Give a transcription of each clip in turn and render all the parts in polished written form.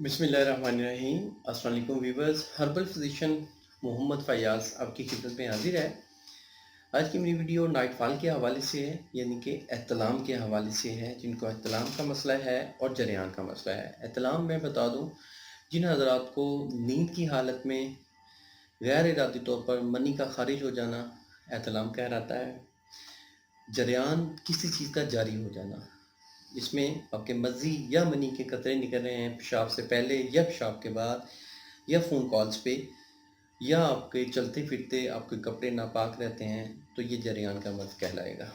बिस्मिल्लाहिर्रहमानिर्रहीम। अस्सलाम वालेकुम viewers. Herbal physician Mohammad Fayaz आपकी खिदमत में हाजिर है। आज की मेरी वीडियो नाइट फॉल के हवाले से है, यानी कि एहतलाम के हवाले से है। जिनको एहतलाम का मसला है और जरियान का मसला है। एहतलाम मैं बता दूं, जिन हज़रात को नींद की हालत में गैर इरादी तौर पर मनी का खारिज हो जाना एहतलाम कहलाता है। जरियान किसी चीज़ का जारी हो जाना, इसमें आपके मज़ी या मनी के कतरे निकल रहे हैं पेशाब से पहले या पेशाब के बाद, या फ़ोन कॉल्स पे, या आपके चलते फिरते आपके कपड़े नापाक रहते हैं, तो ये जरियान का मर्ज़ कहलाएगा।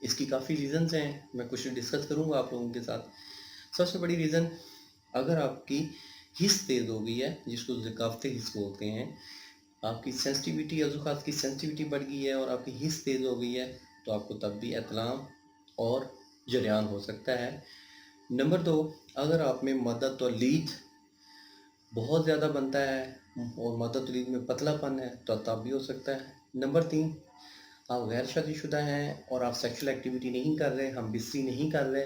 इसकी काफ़ी रीज़न्स हैं, मैं कुछ डिस्कस करूँगा आप लोगों के साथ। सबसे बड़ी रीज़न, अगर आपकी हिस्स तेज़ हो गई है, जिसको ज़काफ़ते हिस्स बोलते हैं, आपकी सेंसिटिविटी अज़ुखात की सेंसिटिविटी बढ़ गई है और आपकी हिस्स तेज़ हो गई है, तो आपको तब भी एहतलाम और जरियान हो सकता है। नंबर 2, अगर आप में मदद और लीद बहुत ज़्यादा बनता है और मदद लीद में पतलापन है, तो तब भी हो सकता है। नंबर 3, आप गैर शादीशुदा हैं और आप सेक्सुअल एक्टिविटी नहीं कर रहे, हम बिस्सी नहीं कर रहे,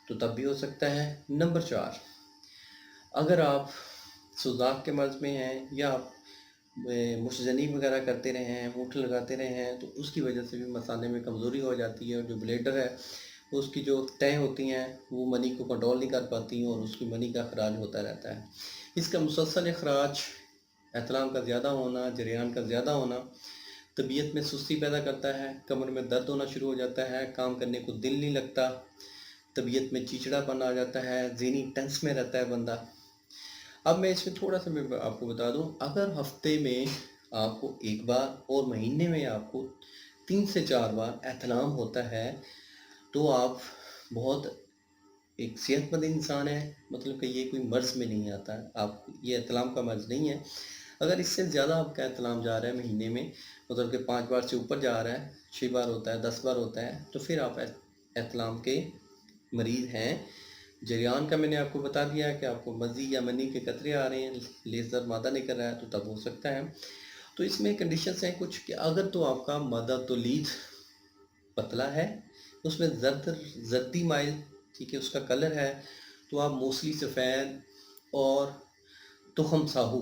तो तब भी हो सकता है। नंबर 4, अगर आप सुजाक के मर्ज़ में हैं या आप मुशजनी वगैरह करते रहे हैं, मूठ लगाते रहे हैं, तो उसकी वजह से भी मसाने में कमज़ोरी हो जाती है और जो ब्लेडर है उसकी जो तय होती हैं वो मनी को कंट्रोल नहीं कर पाती और उसकी मनी का अखराज होता रहता है। इसका मुसलसल अखराज, एहतलाम का ज़्यादा होना, जरियान का ज़्यादा होना तबीयत में सुस्ती पैदा करता है, कमर में दर्द होना शुरू हो जाता है, काम करने को दिल नहीं लगता, तबीयत में चिड़चिड़ापन आ जाता है, ज़हनी टेंस में रहता है बंदा। अब मैं इसमें थोड़ा सा मैं आपको बता दूं, अगर हफ्ते में आपको एक बार और महीने में आपको 3 से 4 बार एहतलाम होता है, तो आप बहुत एक सेहतमंद इंसान है। मतलब कि ये कोई मर्ज़ में नहीं आता है, आप ये एहतलाम का मर्ज़ नहीं है। अगर इससे ज़्यादा आपका एहतलाम जा रहा है महीने में, मतलब कि 5 बार से ऊपर जा रहा है, 6 बार होता है, 10 बार होता है, तो फिर आप एहतलाम के मरीज़ हैं। जरियान का मैंने आपको बता दिया कि आपको मज़ी या मनी के कतरे आ रहे हैं, लेज़र मादा निकल रहा है, तो तब हो सकता है। तो इसमें कंडीशंस हैं कुछ कि अगर तो आपका मादा तो लीद पतला है, उसमें जर्दी माइल, ठीक है, उसका कलर है, तो आप मोस्टली सफ़ेद और तुखम साहू,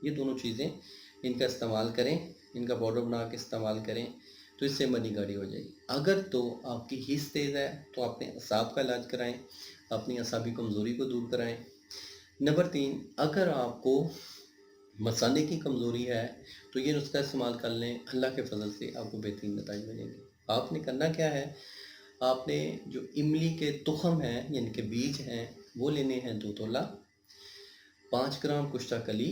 ये दोनों चीज़ें इनका इस्तेमाल करें, इनका पाउडर बना के इस्तेमाल करें, तो इससे मनी गाढ़ी हो जाएगी। अगर तो आपकी हिस्स तेज़ है, तो अपने असाब का इलाज कराएं, अपनी असाबी कमज़ोरी को दूर कराएं। नंबर 3, अगर आपको मसाने की कमज़ोरी है, तो ये नुस्खा इस्तेमाल कर लें, अल्लाह के फजल से आपको बेहतरीन नतीजे मिलेंगे। आपने करना क्या है, आपने जो इमली के तुखम हैं, यानी कि बीज हैं, वो लेने हैं 2 तोला, 5 ग्राम कुश्ता कली,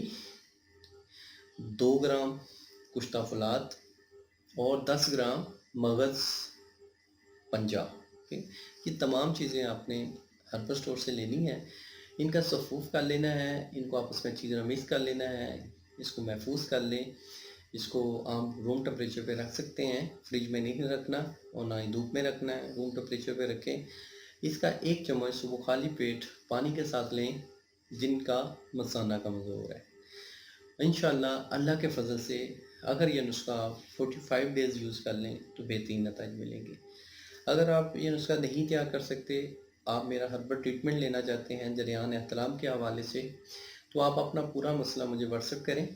2 ग्राम कुश्ता फुलाद और 10 ग्राम मगज़ पंजा। ये तमाम चीज़ें आपने हर्बल स्टोर से लेनी है। इनका सफ़ूफ़ कर लेना है, इनको आपस में अच्छी तरह मिक्स कर लेना है, इसको महफूज कर लें। इसको आप रूम टेम्परेचर पे रख सकते हैं, फ्रिज में नहीं रखना और ना ही धूप में रखना है, रूम टेम्परेचर पे रखें। इसका 1 चम्मच सुबह खाली पेट पानी के साथ लें, जिनका मसाना कमज़ोर है। इंशाअल्लाह अल्लाह के फजल से अगर ये नुस्खा 45 डेज़ यूज़ कर लें, तो बेहतरीन नतीजे मिलेंगे। अगर आप ये नुस्खा नहीं तैयार कर सकते, आप मेरा हर्बल ट्रीटमेंट लेना चाहते हैं जरियान एहतलाम के हवाले से, तो आप अपना पूरा मसला मुझे व्हाट्सएप करें,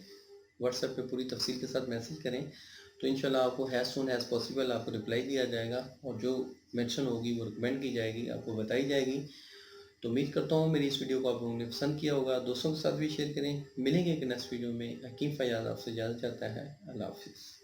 व्हाट्सएप पे पूरी तफसील के साथ मैसेज करें, तो इंशाल्लाह आपको हैज़ सून हैज़ पॉसिबल आपको रिप्लाई दिया जाएगा और जो मेंशन होगी वो रिकमेंड की जाएगी, आपको बताई जाएगी। तो उम्मीद करता हूँ मेरी इस वीडियो को आप लोगों ने पसंद किया होगा। दोस्तों के साथ भी शेयर करें। मिलेंगे एक नेक्स्ट वीडियो में। हकीम फ़याज़ आपसे इजाज़त चाहता है। अल्लाह हाफ़िज़।